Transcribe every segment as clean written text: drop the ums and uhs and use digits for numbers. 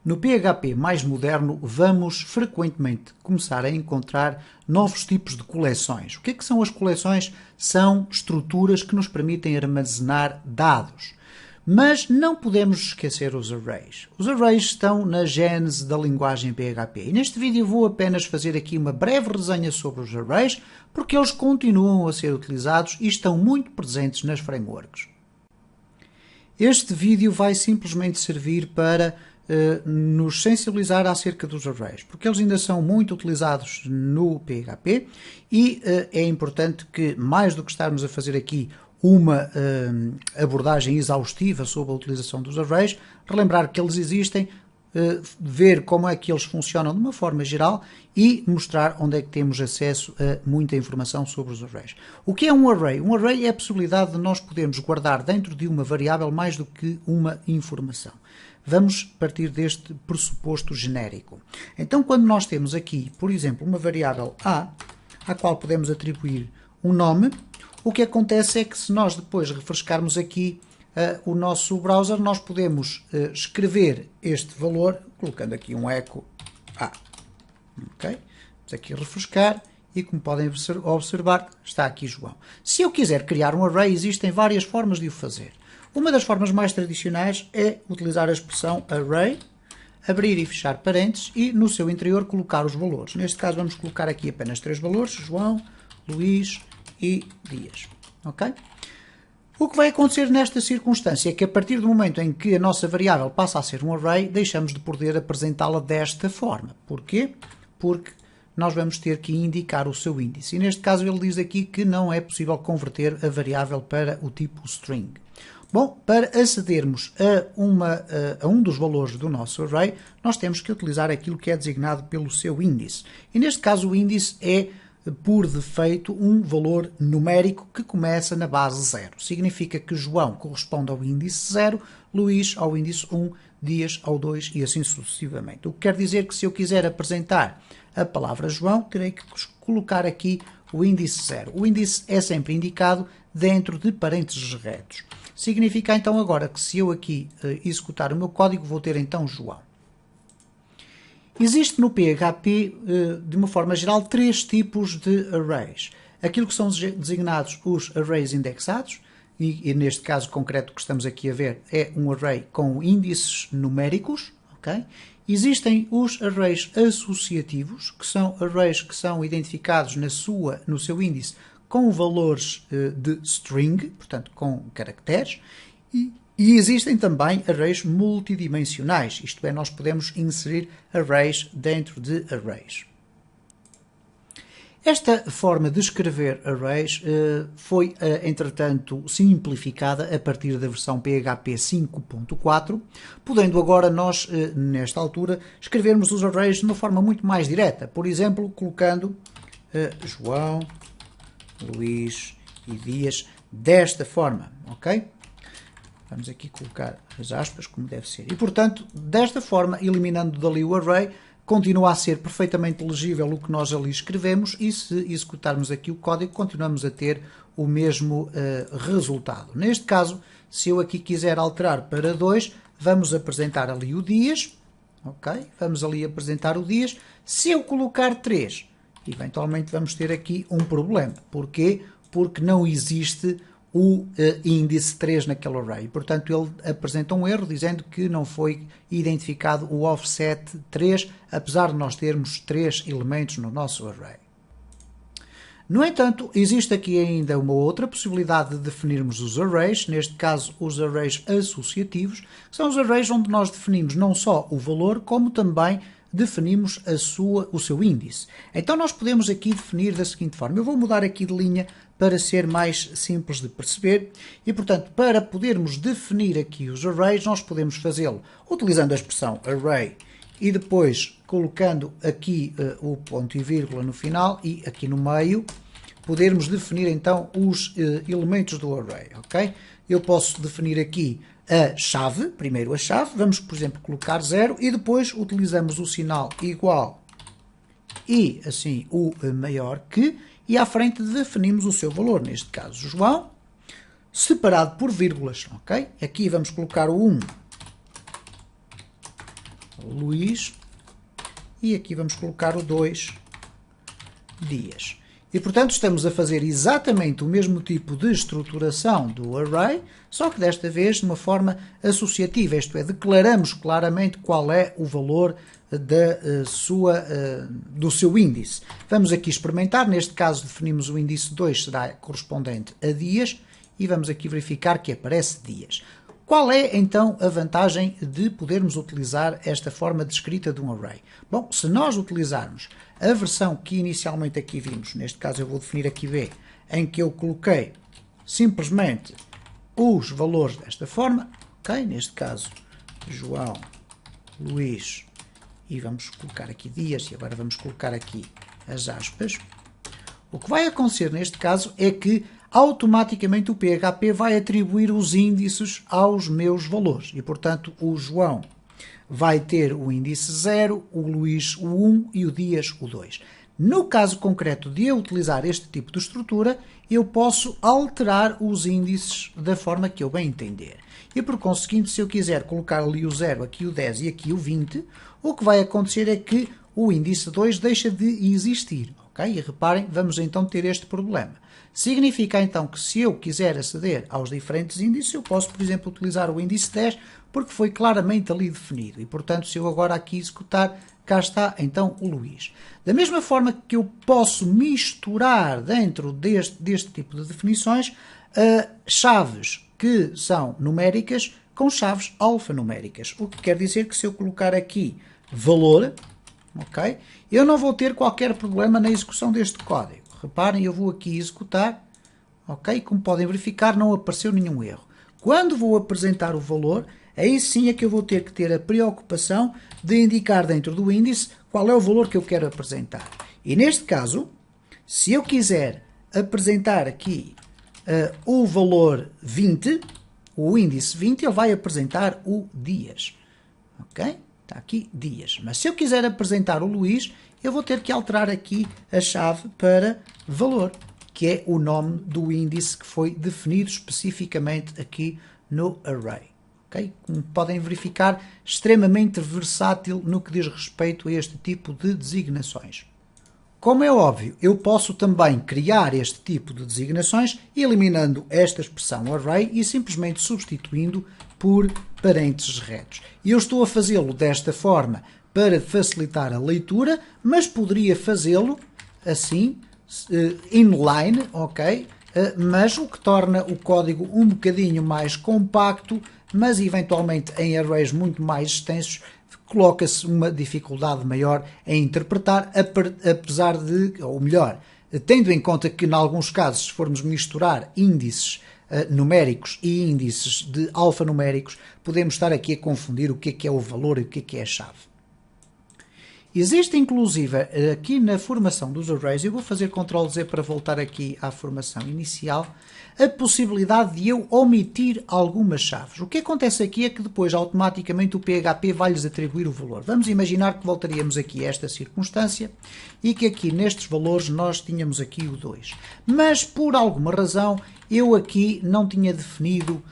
No PHP mais moderno, vamos frequentemente começar a encontrar novos tipos de coleções. O que é que são as coleções? São estruturas que nos permitem armazenar dados. Mas não podemos esquecer os arrays. Os arrays estão na gênese da linguagem PHP. E neste vídeo vou apenas fazer aqui uma breve resenha sobre os arrays, porque eles continuam a ser utilizados e estão muito presentes nas frameworks. Este vídeo vai simplesmente servir para nos sensibilizar acerca dos arrays, porque eles ainda são muito utilizados no PHP e é importante que, mais do que estarmos a fazer aqui uma abordagem exaustiva sobre a utilização dos arrays, relembrar que eles existem, ver como é que eles funcionam de uma forma geral e mostrar onde é que temos acesso a muita informação sobre os arrays. O que é um array? Um array é a possibilidade de nós podermos guardar dentro de uma variável mais do que uma informação. Vamos partir deste pressuposto genérico. Então, quando nós temos aqui, por exemplo, uma variável A, à qual podemos atribuir um nome, o que acontece é que se nós depois refrescarmos aqui o nosso browser, nós podemos escrever este valor, colocando aqui um echo A. Ok? Vamos aqui refrescar e, como podem observar, está aqui João. Se eu quiser criar um array, existem várias formas de o fazer. Uma das formas mais tradicionais é utilizar a expressão array, abrir e fechar parênteses e no seu interior colocar os valores. Neste caso vamos colocar aqui apenas 3 valores, João, Luís e Dias. Ok? O que vai acontecer nesta circunstância é que a partir do momento em que a nossa variável passa a ser um array, deixamos de poder apresentá-la desta forma. Porquê? Porque nós vamos ter que indicar o seu índice. E neste caso ele diz aqui que não é possível converter a variável para o tipo string. Bom, para acedermos a um dos valores do nosso array, nós temos que utilizar aquilo que é designado pelo seu índice. E neste caso o índice é, por defeito, um valor numérico que começa na base 0. Significa que João corresponde ao índice 0, Luís ao índice 1, Dias ao 2 e assim sucessivamente. O que quer dizer que se eu quiser apresentar a palavra João, terei que colocar aqui o índice 0. O índice é sempre indicado dentro de parênteses retos. Significa então agora que se eu aqui executar o meu código, vou ter então João. Existe no PHP, de uma forma geral, 3 tipos de arrays. Aquilo que são designados os arrays indexados, e neste caso concreto que estamos aqui a ver é um array com índices numéricos. Okay? Existem os arrays associativos, que são arrays que são identificados no seu índice com valores de string, portanto com caracteres, e existem também arrays multidimensionais, isto é, nós podemos inserir arrays dentro de arrays. Esta forma de escrever arrays foi, entretanto, simplificada a partir da versão PHP 5.4, podendo agora nós, nesta altura, escrevermos os arrays de uma forma muito mais direta, por exemplo, colocando João, Luís e Dias desta forma, ok? Vamos aqui colocar as aspas como deve ser. E, portanto, desta forma, eliminando dali o array, continua a ser perfeitamente legível o que nós ali escrevemos e se executarmos aqui o código, continuamos a ter o mesmo resultado. Neste caso, se eu aqui quiser alterar para 2, vamos apresentar ali o Dias, ok? Vamos ali apresentar o Dias. Se eu colocar 3, eventualmente vamos ter aqui um problema. Porquê? Porque não existe o índice 3 naquele array. Portanto, ele apresenta um erro dizendo que não foi identificado o offset 3, apesar de nós termos 3 elementos no nosso array. No entanto, existe aqui ainda uma outra possibilidade de definirmos os arrays, neste caso os arrays associativos, que são os arrays onde nós definimos não só o valor, como também definimos o seu índice. Então nós podemos aqui definir da seguinte forma. Eu vou mudar aqui de linha para ser mais simples de perceber e, portanto, para podermos definir aqui os arrays, nós podemos fazê-lo utilizando a expressão array e depois colocando aqui o ponto e vírgula no final e aqui no meio podermos definir então os elementos do array, ok? Eu posso definir aqui a chave, primeiro a chave, vamos por exemplo colocar 0 e depois utilizamos o sinal igual e assim o maior que, e à frente definimos o seu valor, neste caso João, separado por vírgulas, ok? Aqui vamos colocar o 1 Luís, e aqui vamos colocar o 2, Dias. E, portanto, estamos a fazer exatamente o mesmo tipo de estruturação do array, só que desta vez de uma forma associativa, isto é, declaramos claramente qual é o valor do seu índice. Vamos aqui experimentar, neste caso definimos o índice 2, será correspondente a dias, e vamos aqui verificar que aparece dias. Qual é, então, a vantagem de podermos utilizar esta forma de escrita de um array? Bom, se nós utilizarmos a versão que inicialmente aqui vimos, neste caso eu vou definir aqui B, em que eu coloquei simplesmente os valores desta forma, ok? Neste caso, João, Luís, e vamos colocar aqui dias, e agora vamos colocar aqui as aspas. O que vai acontecer neste caso é que automaticamente o PHP vai atribuir os índices aos meus valores. E, portanto, o João vai ter o índice 0, o Luís o 1 e o Dias o 2. No caso concreto de eu utilizar este tipo de estrutura, eu posso alterar os índices da forma que eu bem entender. E, por conseguinte, se eu quiser colocar ali o 0, aqui o 10 e aqui o 20, o que vai acontecer é que o índice 2 deixa de existir. Okay? E reparem, vamos então ter este problema. Significa então que se eu quiser aceder aos diferentes índices, eu posso, por exemplo, utilizar o índice 10, porque foi claramente ali definido. E, portanto, se eu agora aqui executar, cá está então o Luís. Da mesma forma que eu posso misturar dentro deste tipo de definições chaves que são numéricas com chaves alfanuméricas. O que quer dizer que se eu colocar aqui valor, okay, eu não vou ter qualquer problema na execução deste código. Reparem, eu vou aqui executar, ok? Como podem verificar, não apareceu nenhum erro. Quando vou apresentar o valor, aí sim é que eu vou ter que ter a preocupação de indicar dentro do índice qual é o valor que eu quero apresentar. E neste caso, se eu quiser apresentar aqui o valor 20, o índice 20, ele vai apresentar o dias. Ok? Está aqui dias. Mas se eu quiser apresentar o Luís, eu vou ter que alterar aqui a chave para valor, que é o nome do índice que foi definido especificamente aqui no array. Okay? Como podem verificar, extremamente versátil no que diz respeito a este tipo de designações. Como é óbvio, eu posso também criar este tipo de designações eliminando esta expressão array e simplesmente substituindo por parênteses retos. E eu estou a fazê-lo desta forma para facilitar a leitura, mas poderia fazê-lo assim, inline, ok? Mas o que torna o código um bocadinho mais compacto, mas eventualmente em arrays muito mais extensos, coloca-se uma dificuldade maior em interpretar, apesar de, ou melhor, tendo em conta que, em alguns casos, se formos misturar índices numéricos e índices de alfanuméricos, podemos estar aqui a confundir o que é o valor e o que é a chave. Existe, inclusive, aqui na formação dos arrays, eu vou fazer Ctrl+Z para voltar aqui à formação inicial, a possibilidade de eu omitir algumas chaves. O que acontece aqui é que depois, automaticamente, o PHP vai-lhes atribuir o valor. Vamos imaginar que voltaríamos aqui a esta circunstância e que aqui, nestes valores, nós tínhamos aqui o 2. Mas, por alguma razão, eu aqui não tinha definido,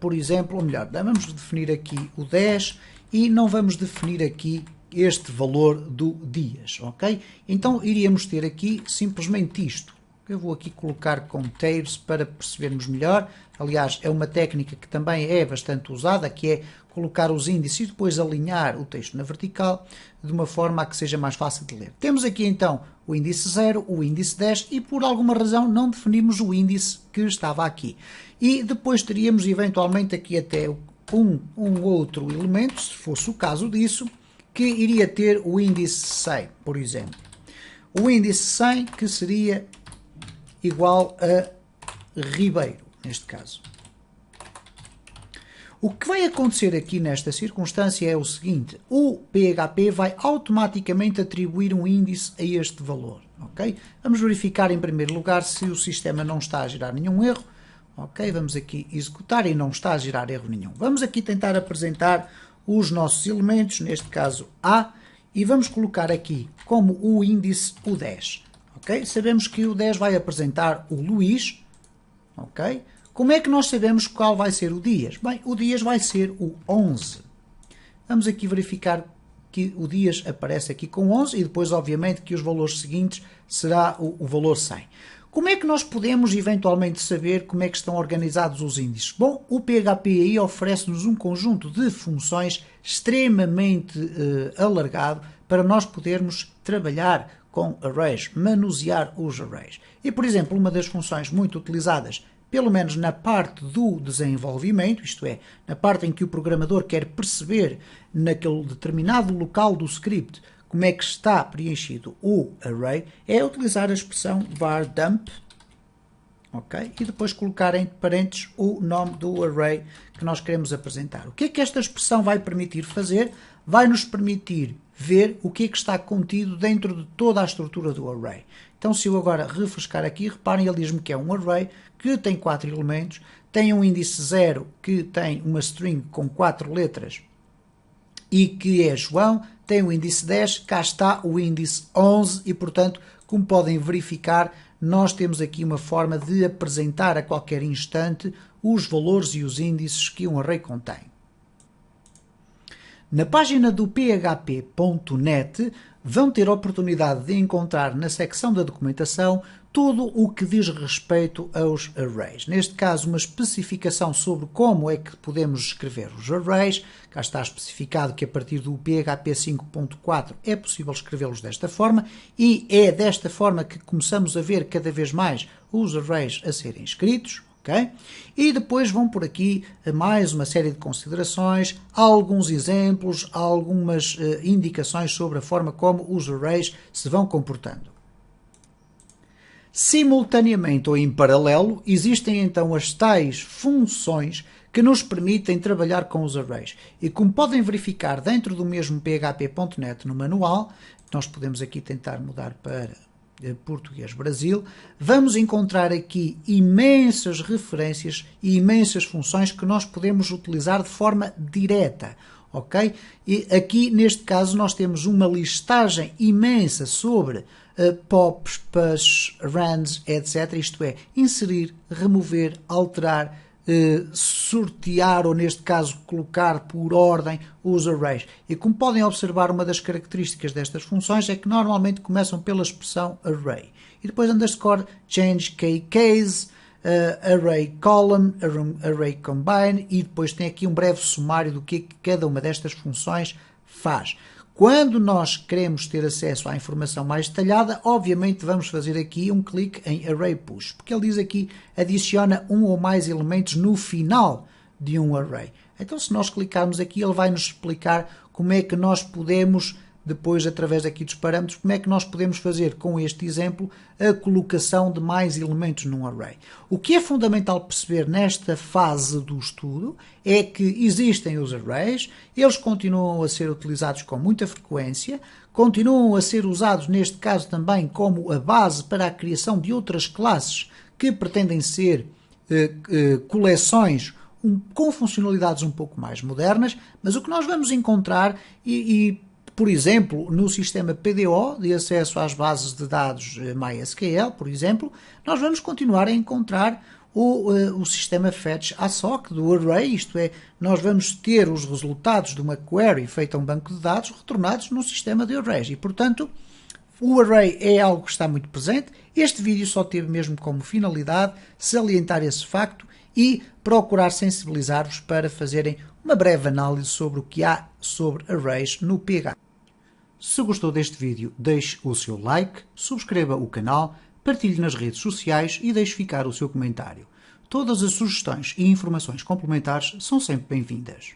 por exemplo, ou melhor, vamos definir aqui o 10 e não vamos definir aqui este valor do dias, ok? Então iríamos ter aqui simplesmente isto. Eu vou aqui colocar com tabs para percebermos melhor. Aliás, é uma técnica que também é bastante usada, que é colocar os índices e depois alinhar o texto na vertical, de uma forma a que seja mais fácil de ler. Temos aqui então o índice 0, o índice 10 e por alguma razão não definimos o índice que estava aqui. E depois teríamos eventualmente aqui até um outro elemento, se fosse o caso disso, que iria ter o índice 100, por exemplo. O índice 100 que seria igual a Ribeiro, neste caso. O que vai acontecer aqui nesta circunstância é o seguinte: o PHP vai automaticamente atribuir um índice a este valor. Okay? Vamos verificar em primeiro lugar se o sistema não está a gerar nenhum erro. Okay? Vamos aqui executar e não está a gerar erro nenhum. Vamos aqui tentar apresentar os nossos elementos, neste caso A, e vamos colocar aqui como o índice o 10. Okay? Sabemos que o 10 vai apresentar o Luís. Okay? Como é que nós sabemos qual vai ser o dias? Bem, o dias vai ser o 11. vamos aqui verificar que o dias aparece aqui com 11 e depois, obviamente, que os valores seguintes será o valor 100. Como é que nós podemos eventualmente saber como é que estão organizados os índices? Bom, o PHP aí oferece-nos um conjunto de funções extremamente alargado para nós podermos trabalhar com arrays, manusear os arrays. E, por exemplo, uma das funções muito utilizadas, pelo menos na parte do desenvolvimento, isto é, na parte em que o programador quer perceber naquele determinado local do script como é que está preenchido o array, é utilizar a expressão var dump, ok? E depois colocar entre parênteses o nome do array que nós queremos apresentar. O que é que esta expressão vai permitir fazer? Vai nos permitir ver o que é que está contido dentro de toda a estrutura do array. Então, se eu agora refrescar aqui, reparem, ele diz-me que é um array que tem 4 elementos, tem um índice 0 que tem uma string com 4 letras e que é João, tem o índice 10, cá está o índice 11 e, portanto, como podem verificar, nós temos aqui uma forma de apresentar a qualquer instante os valores e os índices que um array contém. Na página do php.net vão ter a oportunidade de encontrar na secção da documentação tudo o que diz respeito aos arrays. Neste caso, uma especificação sobre como é que podemos escrever os arrays. Cá está especificado que a partir do PHP 5.4 é possível escrevê-los desta forma e é desta forma que começamos a ver cada vez mais os arrays a serem escritos. Okay? E depois vão por aqui mais uma série de considerações, alguns exemplos, algumas indicações sobre a forma como os arrays se vão comportando. Simultaneamente ou em paralelo, existem então as tais funções que nos permitem trabalhar com os arrays. E como podem verificar dentro do mesmo php.net no manual, nós podemos aqui tentar mudar para Português Brasil, vamos encontrar aqui imensas referências e imensas funções que nós podemos utilizar de forma direta, ok? E aqui, neste caso, nós temos uma listagem imensa sobre pops, push, runs, etc. Isto é, inserir, remover, alterar, sortear ou, neste caso, colocar por ordem os arrays. E como podem observar, uma das características destas funções é que normalmente começam pela expressão array. E depois underscore change key case, array column, array combine e depois tem aqui um breve sumário do que cada uma destas funções faz. Quando nós queremos ter acesso à informação mais detalhada, obviamente vamos fazer aqui um clique em Array Push, porque ele diz aqui adiciona um ou mais elementos no final de um array. Então, se nós clicarmos aqui, ele vai nos explicar como é que nós podemos, depois, através aqui dos parâmetros, como é que nós podemos fazer com este exemplo a colocação de mais elementos num array. O que é fundamental perceber nesta fase do estudo é que existem os arrays, eles continuam a ser utilizados com muita frequência, continuam a ser usados, neste caso também, como a base para a criação de outras classes que pretendem ser coleções com funcionalidades um pouco mais modernas, mas o que nós vamos encontrar por exemplo, no sistema PDO, de acesso às bases de dados MySQL, por exemplo, nós vamos continuar a encontrar o sistema fetch ASOC do array, isto é, nós vamos ter os resultados de uma query feita a um banco de dados retornados no sistema de arrays e, portanto, o array é algo que está muito presente. Este vídeo só teve mesmo como finalidade salientar esse facto e procurar sensibilizar-vos para fazerem uma breve análise sobre o que há sobre arrays no PHP. Se gostou deste vídeo, deixe o seu like, subscreva o canal, partilhe nas redes sociais e deixe ficar o seu comentário. Todas as sugestões e informações complementares são sempre bem-vindas.